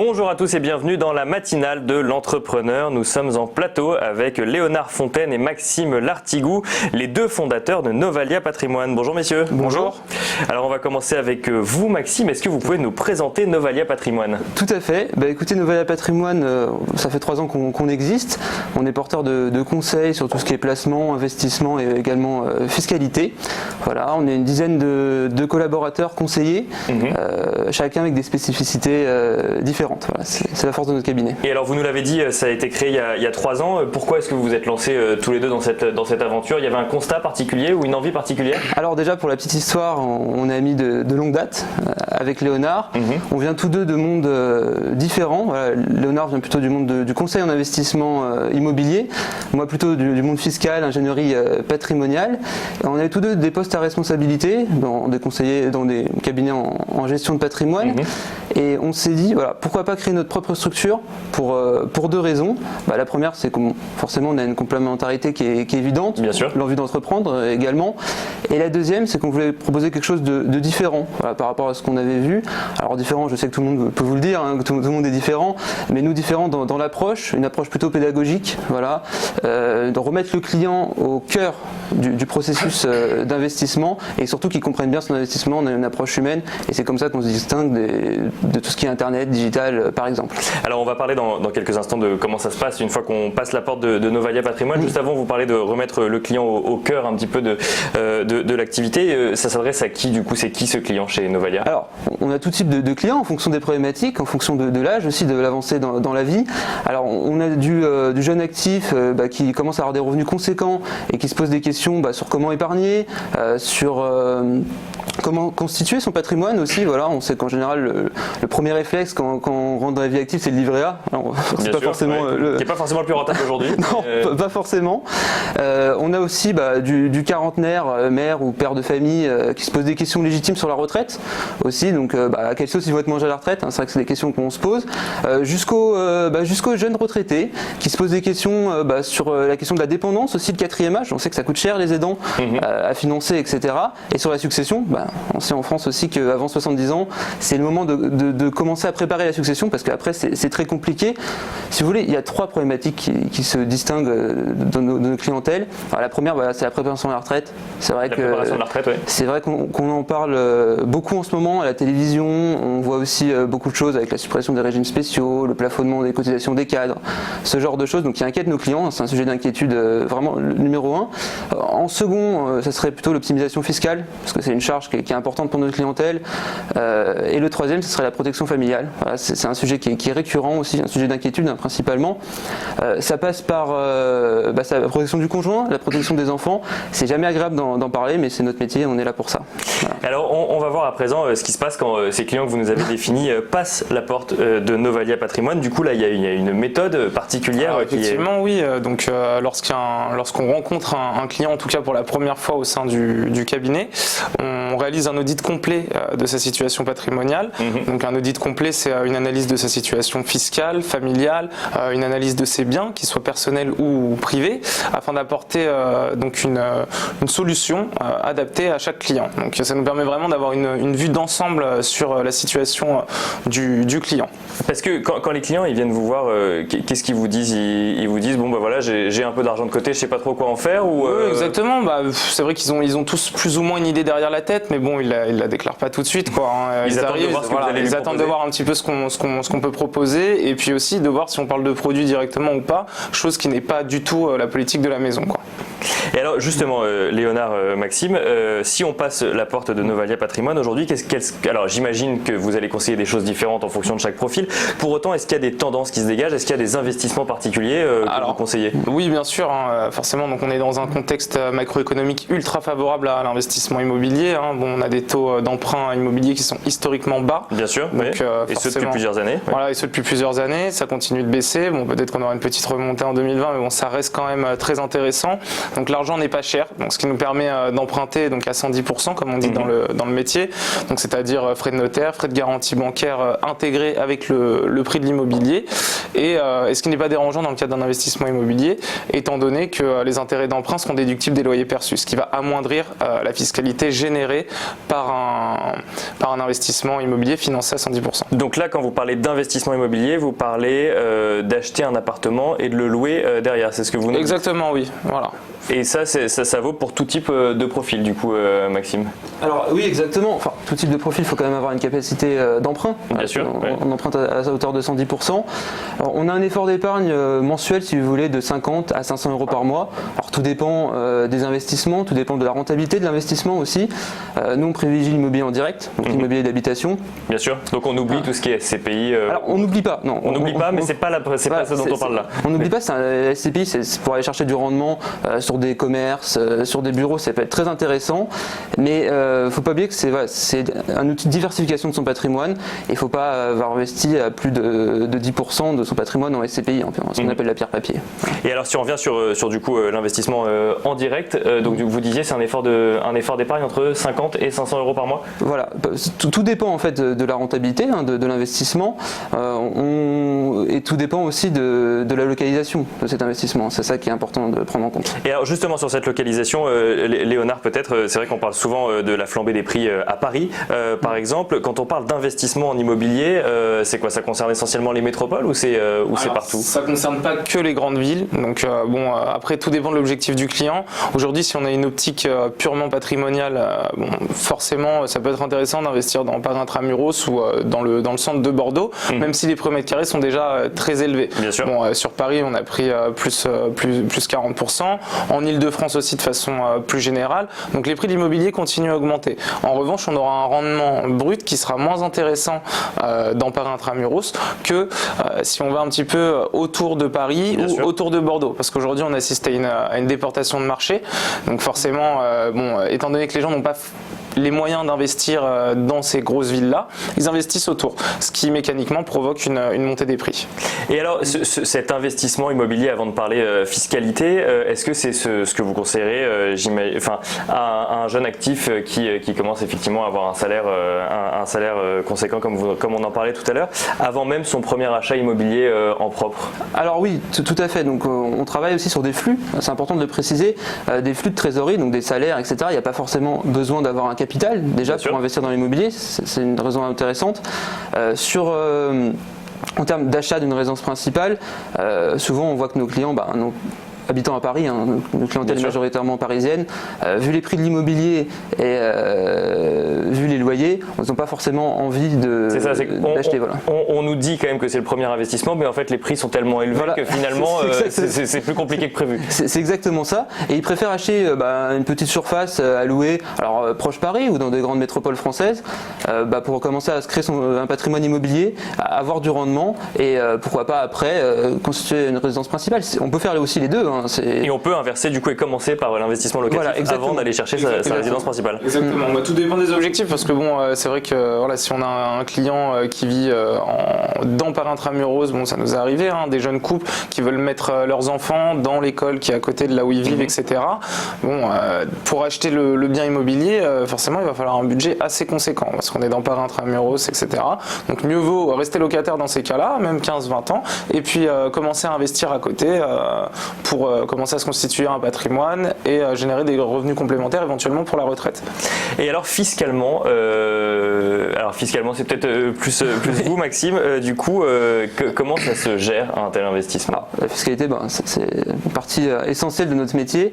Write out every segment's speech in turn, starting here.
Bonjour à tous et bienvenue dans la matinale de l'entrepreneur. Nous sommes en plateau avec Léonard Fontaine et Maxime Lartigou, les deux fondateurs de Novalia Patrimoine. Bonjour messieurs. Bonjour. Alors on va commencer avec vous Maxime. Est-ce que vous pouvez nous présenter Novalia Patrimoine? Tout à fait. Écoutez, Novalia Patrimoine, ça fait 3 ans qu'on existe. On est porteur de conseils sur tout ce qui est placement, investissement et également fiscalité. Voilà, on est une dizaine de collaborateurs conseillers, chacun avec des spécificités différentes. Voilà, c'est la force de notre cabinet. Et alors vous nous l'avez dit, ça a été créé il y a 3 ans. Pourquoi est-ce que vous vous êtes lancés tous les deux dans cette aventure? Il y avait un constat particulier ou une envie particulière? Alors déjà pour la petite histoire, on est amis de longue date avec Léonard. On vient tous deux de mondes différents. Voilà, Léonard vient plutôt du monde du conseil en investissement immobilier, moi plutôt du monde fiscal, ingénierie patrimoniale. Et on avait tous deux des postes à responsabilité dans des cabinets en gestion de patrimoine. Et on s'est dit, voilà, pourquoi pas créer notre propre structure pour 2 raisons. La première, c'est que forcément on a une complémentarité qui est évidente, bien sûr, l'envie d'entreprendre également. Et la deuxième, c'est qu'on voulait proposer quelque chose de différent, voilà, par rapport à ce qu'on avait vu. Alors différent, je sais que tout le monde peut vous le dire, que tout le monde est différent, mais nous différents dans l'approche, une approche plutôt pédagogique, voilà, de remettre le client au cœur du processus d'investissement et surtout qu'il comprenne bien son investissement. On a une approche humaine et c'est comme ça qu'on se distingue de tout ce qui est internet, digital par exemple. Alors on va parler dans quelques instants de comment ça se passe une fois qu'on passe la porte de Novalia Patrimoine. Juste avant, vous parlez de remettre le client au cœur un petit peu de l'activité. Ça s'adresse à qui du coup? C'est qui ce client chez Novalia? Alors on a tout type de clients en fonction des problématiques, en fonction de l'âge aussi, de l'avancée dans la vie. Alors on a du jeune actif qui commence à avoir des revenus conséquents et qui se pose des questions sur comment épargner, sur comment constituer son patrimoine aussi. Voilà, on sait qu'en général le premier réflexe quand on rentre dans la vie active, c'est le livret A. C'est pas forcément qui n'est pas forcément le plus rentable aujourd'hui. Non, pas forcément. On a aussi du quarantenaire, mère ou père de famille qui se pose des questions légitimes sur la retraite aussi. Donc à quelle sauce ils vont être mangés à la retraite, c'est vrai que c'est des questions qu'on se pose. Jusqu'aux jeunes retraités qui se posent des questions sur la question de la dépendance aussi, le 4e âge. On sait que ça coûte cher les aidants à financer, etc. Et sur la succession, on sait en France aussi qu'avant 70 ans, c'est le moment de commencer à préparer la succession parce qu'après c'est très compliqué. Si vous voulez, il y a 3 problématiques qui se distinguent de nos clientèles. Alors, la première, c'est la préparation à la retraite. C'est vrai c'est vrai qu'on en parle beaucoup en ce moment à la télévision. On voit aussi beaucoup de choses avec la suppression des régimes spéciaux, le plafonnement des cotisations des cadres, ce genre de choses donc qui inquiètent nos clients. C'est un sujet d'inquiétude vraiment le numéro 1. En second, ça serait plutôt l'optimisation fiscale parce que c'est une charge qui est importante pour notre clientèle. Et le 3e, ce serait la protection familiale. Voilà, c'est un sujet qui est récurrent aussi, un sujet d'inquiétude principalement. Ça passe par la protection du conjoint, la protection des enfants. C'est jamais agréable d'en parler, mais c'est notre métier, on est là pour ça. Voilà. Alors on va voir à présent ce qui se passe quand ces clients que vous nous avez définis passent la porte de Novalia Patrimoine. Du coup là, il y a une méthode particulière. Alors, effectivement, oui. Donc lorsqu'on rencontre un client, en tout cas pour la première fois au sein du cabinet, on réalise un audit complet de sa situation patrimoniale. Donc un audit complet, c'est une analyse de sa situation fiscale, familiale, une analyse de ses biens, qu'ils soient personnels ou privés, afin d'apporter donc une solution adaptée à chaque client. Donc ça nous permet vraiment d'avoir une vue d'ensemble sur la situation du client. Parce que quand les clients ils viennent vous voir, qu'est-ce qu'ils vous disent? Ils vous disent voilà, j'ai un peu d'argent de côté, je sais pas trop quoi en faire ou Oui, exactement. C'est vrai qu'ils ont tous plus ou moins une idée derrière la tête, mais bon, ils la déclarent pas tout de suite, quoi. Ils attendent de voir un petit peu ce qu'on peut proposer et puis aussi de voir si on parle de produits directement ou pas, chose qui n'est pas du tout la politique de la maison, quoi. Et alors justement, Léonard, Maxime, si on passe la porte de Novalia Patrimoine aujourd'hui, alors j'imagine que vous allez conseiller des choses différentes en fonction de chaque profil. Pour autant, est-ce qu'il y a des tendances qui se dégagent? Est-ce qu'il y a des investissements particuliers que vous conseillez? Oui, bien sûr. Forcément, donc on est dans un contexte macroéconomique ultra favorable à l'investissement immobilier. On a des taux d'emprunt immobilier qui sont historiquement bas. Bien sûr, donc, et ceux depuis plusieurs années. Voilà, et ceux depuis plusieurs années. Ça continue de baisser. Bon, peut-être qu'on aura une petite remontée en 2020, mais bon, ça reste quand même très intéressant. Donc l'argent n'est pas cher, donc ce qui nous permet d'emprunter donc à 110% comme on dit dans le métier. Donc c'est-à-dire frais de notaire, frais de garantie bancaire intégrés avec le prix de l'immobilier. Et ce qui n'est pas dérangeant dans le cadre d'un investissement immobilier, étant donné que les intérêts d'emprunt seront déductibles des loyers perçus, ce qui va amoindrir la fiscalité générée par un investissement immobilier financé à 110%. Donc là, quand vous parlez d'investissement immobilier, vous parlez d'acheter un appartement et de le louer derrière, c'est ce que vous nous dites? Exactement, oui. Voilà. Et ça vaut pour tout type de profil, du coup, Maxime? Alors oui, exactement. Enfin, tout type de profil, il faut quand même avoir une capacité d'emprunt. Bien sûr. On emprunte à hauteur de 110%. Alors, on a un effort d'épargne mensuel, si vous voulez, de 50 à 500 euros par mois. Alors tout dépend des investissements, tout dépend de la rentabilité de l'investissement aussi. Nous, on privilégie l'immobilier en direct, donc l'immobilier d'habitation. Bien sûr. Donc on oublie tout ce qui est SCPI. Alors on n'oublie pas, non. On n'oublie pas, mais c'est pas ça dont on parle là. On n'oublie pas, c'est un SCPI, c'est pour aller chercher du rendement sur des commerces, sur des bureaux, ça peut être très intéressant, mais faut pas oublier que c'est un outil de diversification de son patrimoine et il faut pas avoir investi à plus de 10% de son patrimoine en SCPI, ce qu'on appelle la pierre papier. Et alors si on revient sur du coup l'investissement en direct, donc vous disiez c'est un effort d'épargne entre 50 et 500 euros par mois? Voilà, tout dépend en fait de la rentabilité de l'investissement et tout dépend aussi de la localisation de cet investissement, c'est ça qui est important de prendre en compte. Et alors justement sur cette localisation, Léonard, peut-être, c'est vrai qu'on parle souvent de la flambée des prix à Paris, par exemple. Quand on parle d'investissement en immobilier, c'est quoi? Ça concerne essentiellement les métropoles ou c'est partout? Ça ne concerne pas que les grandes villes. Donc après, tout dépend de l'objectif du client. Aujourd'hui, si on a une optique purement patrimoniale, forcément, ça peut être intéressant d'investir dans Paris Intramuros ou dans le centre de Bordeaux, même si les prix au mètre carré sont déjà très élevés. Bien sûr. Sur Paris, on a pris plus 40%. En Ile-de-France aussi de façon plus générale. Donc les prix de l'immobilier continuent à augmenter. En revanche, on aura un rendement brut qui sera moins intéressant dans Paris Intramuros que si on va un petit peu autour de Paris ou autour de Bordeaux. Parce qu'aujourd'hui, on assiste à une déportation de marché. Donc forcément, étant donné que les gens n'ont pas les moyens d'investir dans ces grosses villes-là, ils investissent autour, ce qui mécaniquement provoque une montée des prix. Et alors, cet investissement immobilier, avant de parler fiscalité, est-ce que c'est ce que vous conseillerez à un jeune actif qui commence effectivement à avoir un salaire conséquent, comme on en parlait tout à l'heure, avant même son premier achat immobilier en propre? Alors oui, tout à fait. Donc on travaille aussi sur des flux, c'est important de le préciser, des flux de trésorerie, donc des salaires, etc. Il n'y a pas forcément besoin d'avoir un capital déjà pour investir dans l'immobilier, c'est une raison intéressante. En termes d'achat d'une résidence principale, souvent on voit que nos clients habitant à Paris, notre clientèle est majoritairement parisienne, vu les prix de l'immobilier et vu les loyers, ils n'ont pas forcément envie d'acheter. Voilà. On nous dit quand même que c'est le premier investissement, mais en fait les prix sont tellement élevés que finalement c'est plus compliqué que prévu. C'est exactement ça, et ils préfèrent acheter une petite surface à louer, alors proche Paris ou dans des grandes métropoles françaises, pour commencer à se créer un patrimoine immobilier, à avoir du rendement et pourquoi pas après constituer une résidence principale. On peut faire aussi les deux. Et on peut inverser du coup et commencer par l'investissement locatif avant d'aller chercher sa résidence principale. Exactement, tout dépend des objectifs parce que c'est vrai que si on a un client qui vit dans Paris Intramuros, ça nous est arrivé, des jeunes couples qui veulent mettre leurs enfants dans l'école qui est à côté de là où ils vivent, etc. Pour acheter le bien immobilier, forcément il va falloir un budget assez conséquent parce qu'on est dans Paris Intramuros, etc. Donc mieux vaut rester locataire dans ces cas-là, même 15-20 ans, et puis commencer à investir à côté pour commencer à se constituer un patrimoine et générer des revenus complémentaires éventuellement pour la retraite. Et alors fiscalement, c'est peut-être plus vous Maxime, du coup comment ça se gère un tel investissement? La fiscalité, c'est une partie essentielle de notre métier.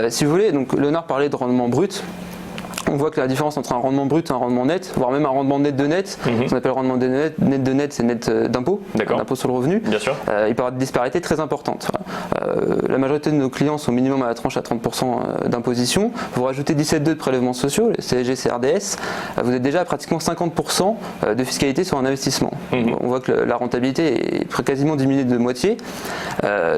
Si vous voulez, donc Léonard parlait de rendement brut. On voit que la différence entre un rendement brut et un rendement net, voire même un rendement net de net, ce qu'on appelle rendement net de net, c'est net d'impôt, d'impôt sur le revenu. Bien sûr. Il peut y avoir des disparités très importantes. La majorité de nos clients sont minimum à la tranche à 30% d'imposition. Vous rajoutez 17,2 de prélèvements sociaux, les CSG, CRDS, vous êtes déjà à pratiquement 50% de fiscalité sur un investissement. On voit que la rentabilité est quasiment diminuée de moitié.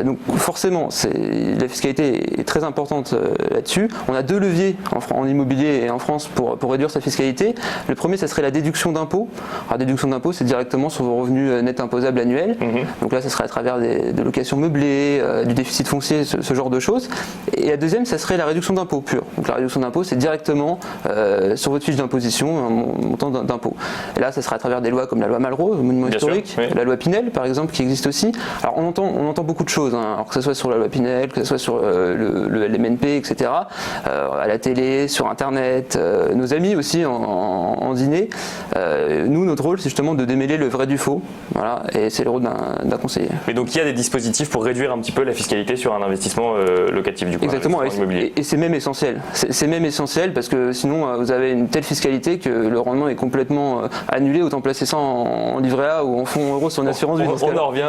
Donc forcément, la fiscalité est très importante là-dessus. On a deux leviers en immobilier et en France pour réduire sa fiscalité. Le premier, ça serait la déduction d'impôt. La déduction d'impôt, c'est directement sur vos revenus nets imposables annuels. Donc là, ça serait à travers de locations meublées, du déficit foncier, ce genre de choses. Et la deuxième, ça serait la réduction d'impôt pure. Donc la réduction d'impôt, c'est directement sur votre fiche d'imposition, un montant d'impôt. Et là, ça serait à travers des lois comme la loi Malraux, le monument historique, la loi Pinel, par exemple, qui existe aussi. Alors on entend beaucoup de choses, alors que ce soit sur la loi Pinel, que ce soit sur le LMNP, etc., à la télé, sur Internet, invite nos amis aussi en dîner. Nous, notre rôle, c'est justement de démêler le vrai du faux. Voilà, et c'est le rôle d'un conseiller. Mais donc il y a des dispositifs pour réduire un petit peu la fiscalité sur un investissement locatif du coup. Exactement, et c'est même essentiel. C'est même essentiel parce que sinon vous avez une telle fiscalité que le rendement est complètement annulé. Autant placer ça en livret A ou en fonds euros sur une assurance vie. On en revient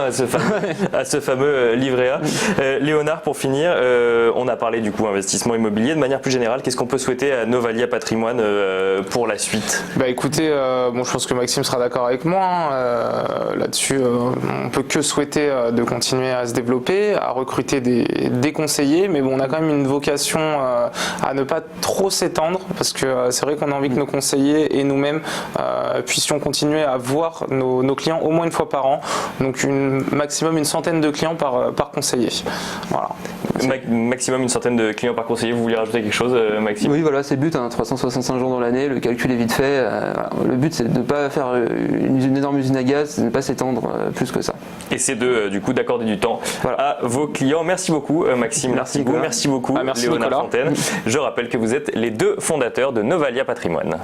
à ce fameux livret A. Léonard, pour finir, on a parlé du coup investissement immobilier. De manière plus générale, qu'est-ce qu'on peut souhaiter à Novalia Patrimoine pour la suite? Bah écoutez, bon, je pense que Maxime sera d'accord avec moi. Là-dessus, on peut que souhaiter de continuer à se développer, à recruter des conseillers, mais bon, on a quand même une vocation à ne pas trop s'étendre, parce que c'est vrai qu'on a envie que nos conseillers et nous-mêmes puissions continuer à voir nos clients au moins une fois par an, donc maximum une centaine de clients par conseiller. Voilà. Maximum une centaine de clients par conseiller. Vous voulez rajouter quelque chose, Maxime? Oui, voilà, c'est le but, 365 jours dans l'année, le calcul est vite fait. Voilà. Le but, c'est de ne pas faire une énorme usine à gaz, de ne pas s'étendre plus que ça. Et c'est du coup d'accorder du temps à vos clients. Merci beaucoup, Maxime. Merci beaucoup. Merci beaucoup, merci Léonard Nicolas. Fontaine. Je rappelle que vous êtes les deux fondateurs de Novalia Patrimoine.